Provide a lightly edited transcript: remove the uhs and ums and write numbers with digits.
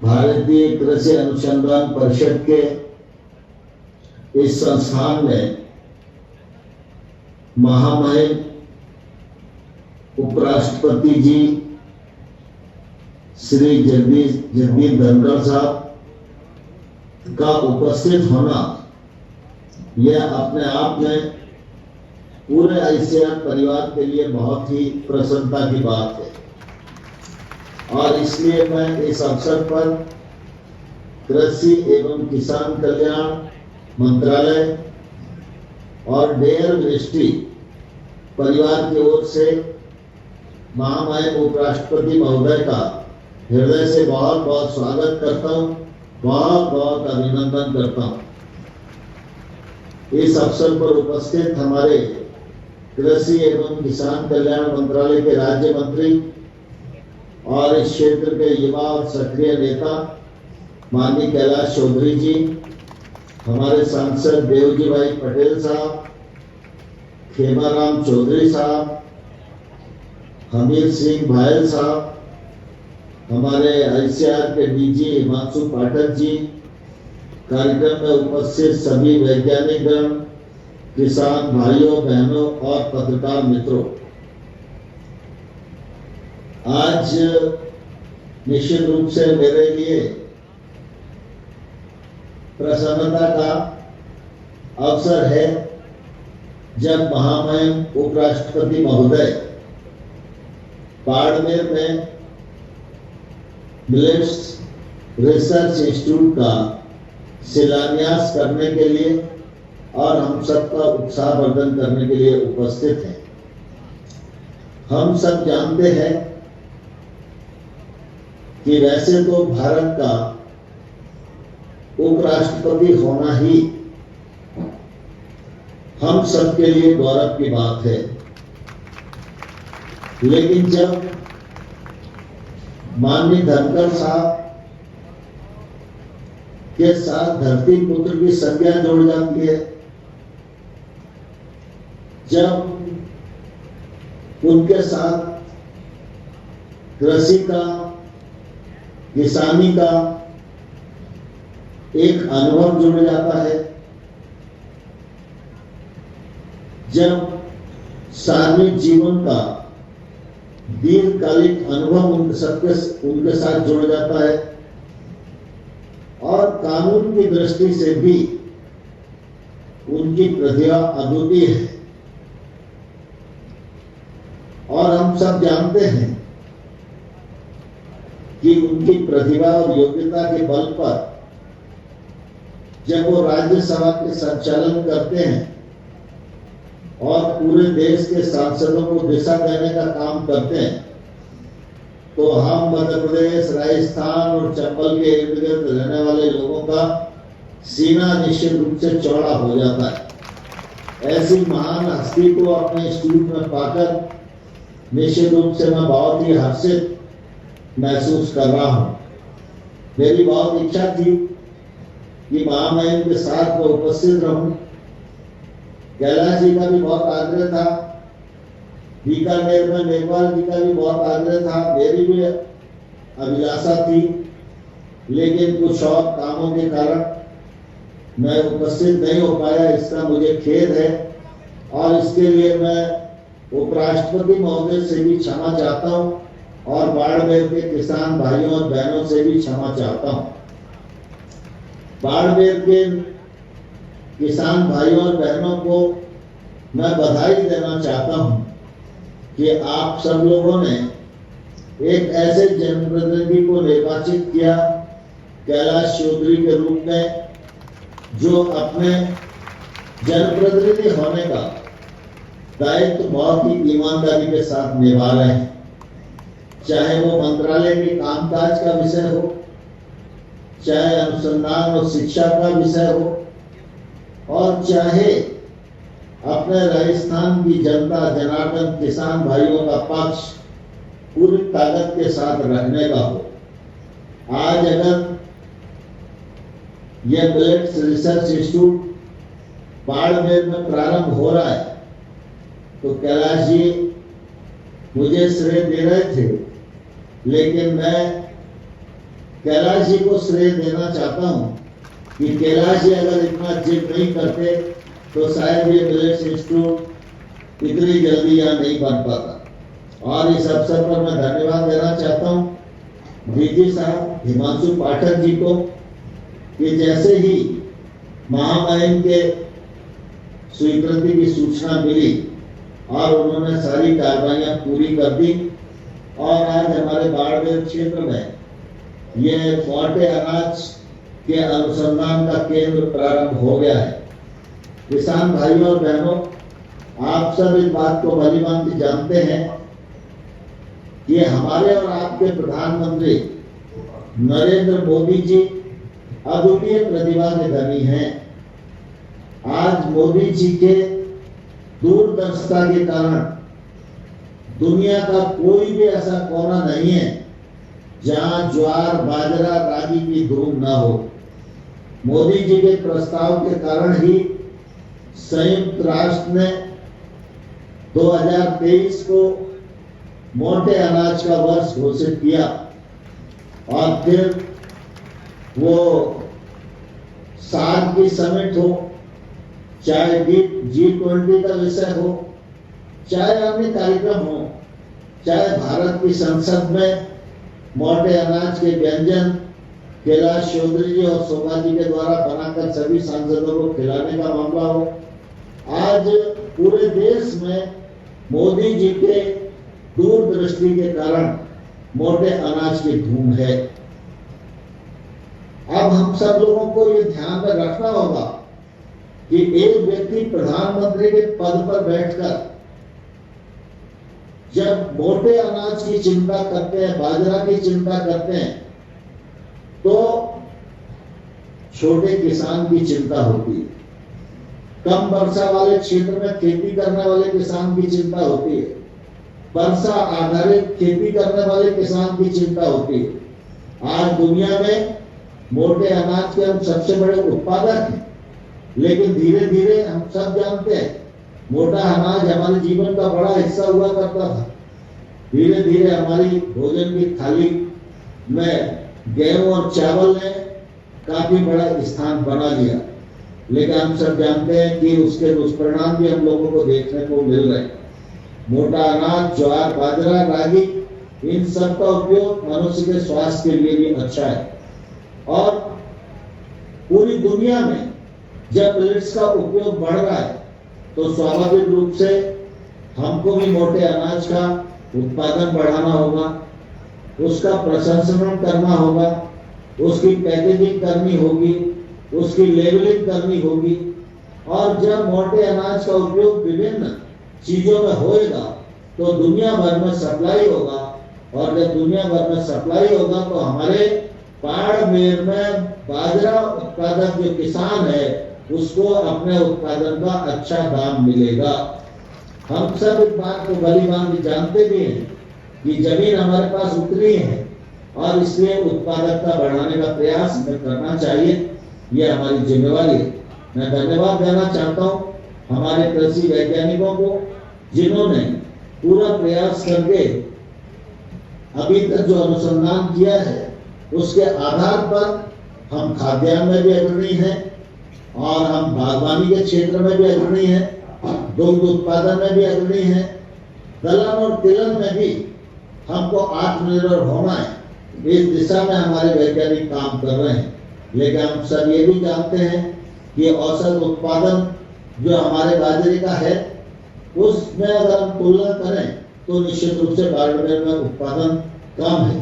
भारतीय कृषि अनुसंधान परिषद के इस संस्थान में महामहिम उपराष्ट्रपति जी श्री जगदीप धनखड़ साहब का उपस्थित होना यह अपने आप में पूरे आईसीआर परिवार के लिए बहुत ही प्रसन्नता की बात है। और इसलिए मैं इस अवसर पर कृषि एवं किसान कल्याण मंत्रालय और डेयर मिनिस्ट्री परिवार की ओर से महामहिम उपराष्ट्रपति महोदय का हृदय से बहुत बहुत स्वागत करता हूँ, बहुत बहुत अभिनंदन करता हूँ। इस अवसर पर उपस्थित हमारे कृषि एवं किसान कल्याण मंत्रालय के राज्य मंत्री और इस क्षेत्र के युवा और सक्रिय नेता माननीय कैलाश चौधरी जी, हमारे सांसद देवजी भाई पटेल साहब, खेमाराम चौधरी साहब, हमीर सिंह भायल साहब, हमारे आईसीआर के डीजी हिमांशु पाठक जी, कार्यक्रम में उपस्थित सभी वैज्ञानिक गण, किसान भाइयों बहनों और पत्रकार मित्रों, आज निश्चित रूप से मेरे लिए प्रसन्नता का अवसर है जब महामहिम उपराष्ट्रपति महोदय बाड़मेर में मिलेट्स रिसर्च इंस्टीट्यूट का शिलान्यास करने के लिए और हम सबका उत्साहवर्धन करने के लिए उपस्थित हैं। हम सब जानते हैं कि वैसे तो भारत का उपराष्ट्रपति होना ही हम सबके लिए गौरव की बात है, लेकिन जब माननीय धनखड़ साहब के साथ धरती पुत्र की संज्ञा जोड़ जाती है, जब उनके साथ कृषि का, किसानी का एक अनुभव जुड़ जाता है, जब सार्वजनिक जीवन का दीर्घकालिक अनुभव उनके साथ जुड़ जाता है और कानून की दृष्टि से भी उनकी प्रतिभा अद्वितीय है। और हम सब जानते हैं कि उनकी प्रतिभा और योग्यता के बल पर जब वो राज्यसभा के संचालन करते हैं और पूरे देश के सांसदों को दिशा देने का काम करते हैं, तो हम मध्य प्रदेश, राजस्थान और चंबल के इर्द गिर्द रहने वाले लोगों का सीना निश्चित रूप से चौड़ा हो जाता है। ऐसी महान हस्ती को अपने इंस्टीट्यूट में पाकर निश्चित रूप से मैं बहुत ही हर्षित महसूस कर रहा हूँ। मेरी बहुत इच्छा थी कि महामहिम के साथ मैं उपस्थित रहूं। कैलाश जी का भी बहुत आग्रह था, बीकानेर में मेघवाल जी का भी बहुत आग्रह था, मेरी भी अभिलाषा थी, लेकिन कुछ और कामों के कारण मैं उपस्थित नहीं हो पाया। इसका मुझे खेद है और इसके लिए मैं उपराष्ट्रपति महोदय से भी क्षमा चाहता हूँ और बाड़मेर के किसान भाइयों और बहनों से भी क्षमा चाहता हूँ। बाड़मेर के किसान भाइयों और बहनों को मैं बधाई देना चाहता हूँ कि आप सब लोगों ने एक ऐसे जनप्रतिनिधि को निर्वाचित किया कैलाश चौधरी के रूप में, जो अपने जनप्रतिनिधि होने का दायित्व बहुत ही ईमानदारी के साथ निभा रहे हैं। चाहे वो मंत्रालय के कामकाज का विषय हो, चाहे अनुसंधान और शिक्षा का विषय हो, और चाहे अपने राजस्थान की जनता जनार्दन किसान भाइयों का पक्ष पूरी ताकत के साथ रखने का हो। आज अगर यह मिलेट्स रिसर्च इंस्टीट्यूट बाड़मेर में प्रारंभ हो रहा है तो कैलाश जी मुझे श्रेय दे रहे थे, लेकिन मैं कैलाश जी को श्रेय देना चाहता हूं कि कैलाश जी अगर इतना जिद नहीं करते तो शायद ये मिलेट्स इंस्टीट्यूट इतनी जल्दी यहाँ नहीं बन पाता। और इस अवसर पर मैं धन्यवाद देना चाहता हूँ डीजी साहब हिमांशु पाठक जी को कि जैसे ही महामहिम के स्वीकृति की सूचना मिली और उन्होंने सारी कार्रवाइयां पूरी कर दी और आज हमारे बाड़मेर क्षेत्र में ये मोटे अनाज के अनुसंधान का केंद्र प्रारंभ हो गया है। किसान भाइयों और बहनों, आप सब इस बात को भलीभांति जानते हैं कि हमारे और आपके प्रधानमंत्री नरेंद्र मोदी जी अद्वितीय प्रतिभा के धनी हैं। आज मोदी जी के दूरदर्शिता के कारण दुनिया का कोई भी ऐसा कोना नहीं है जहां ज्वार बाजरा रागी की धूम न हो। मोदी जी के प्रस्ताव के कारण ही संयुक्त राष्ट्र ने 2023 को मोटे अनाज का वर्ष घोषित किया और फिर वो सार्क की समिट हो, चाहे G20 का विषय हो, चाहे अन्य कार्यक्रम हो, चाहे भारत की संसद में मोटे अनाज के व्यंजन कैलाश चौधरी जी और शोभा जी के द्वारा बनाकर सभी सांसदों को खिलाने का मामला हो, आज पूरे देश में मोदी जी के दूरदृष्टि के कारण मोटे अनाज की धूम है। अब हम सब लोगों को ये ध्यान में रखना होगा कि एक व्यक्ति प्रधानमंत्री के पद पर बैठकर जब मोटे अनाज की चिंता करते हैं, बाजरा की चिंता करते हैं, तो छोटे किसान की चिंता होती है। कम वर्षा वाले क्षेत्र में खेती करने वाले किसान की चिंता होती है। वर्षा आधारित खेती करने वाले किसान की चिंता होती है। आज दुनिया में मोटे अनाज के हम सबसे बड़े उत्पादक हैं, लेकिन धीरे धीरे हम सब जानते हैं मोटा अनाज हमारे जीवन का बड़ा हिस्सा हुआ करता था। धीरे धीरे हमारी भोजन की थाली में गेहूं और चावल ने काफी बड़ा स्थान बना लिया, लेकिन हम सब जानते हैं कि उसके दुष्परिणाम भी हम लोगों को देखने को मिल रहे हैं। मोटा अनाज, ज्वार बाजरा रागी, इन सब का उपयोग मनुष्य के स्वास्थ्य के लिए भी अच्छा है। और पूरी दुनिया में जब मिलेट्स का उपयोग बढ़ रहा है तो स्वाभाविक रूप से हमको भी मोटे अनाज का उत्पादन बढ़ाना होगा, उसका प्रसंस्करण करना होगा, उसकी पैकेजिंग करनी होगी, उसकी लेबलिंग करनी होगी। और जब मोटे अनाज का उपयोग विभिन्न चीजों में होएगा तो दुनिया भर में सप्लाई होगा, और जब दुनिया भर में सप्लाई होगा तो हमारे बाड़मेर में बाजरा उत्पादक जो किसान है उसको अपने उत्पादन का अच्छा दाम मिलेगा। हम सब इस बात को भलीभांति जानते भी हैं कि जमीन हमारे पास उतनी है और इसलिए उत्पादकता बढ़ाने का प्रयास हमें करना चाहिए, ये हमारी जिम्मेवारी है। मैं धन्यवाद देना चाहता हूँ हमारे कृषि वैज्ञानिकों को, जिन्होंने पूरा प्रयास करके अभी तक जो अनुसंधान किया है उसके आधार पर हम खाद्यान्न में भी अग्रणी हैं और हम बागवानी के क्षेत्र में भी अग्रणी हैं, दुग्ध उत्पादन में भी अग्रणी हैं, दलहन और तिलहन में भी हमको आत्मनिर्भर होना है। इस दिशा में हमारे वैज्ञानिक काम कर रहे हैं। लेकिन हम सब ये भी जानते हैं कि औसत उत्पादन जो हमारे बाजरे का है उसमें अगर हम तुलना करें तो निश्चित रूप से बाड़मेर में उत्पादन कम है।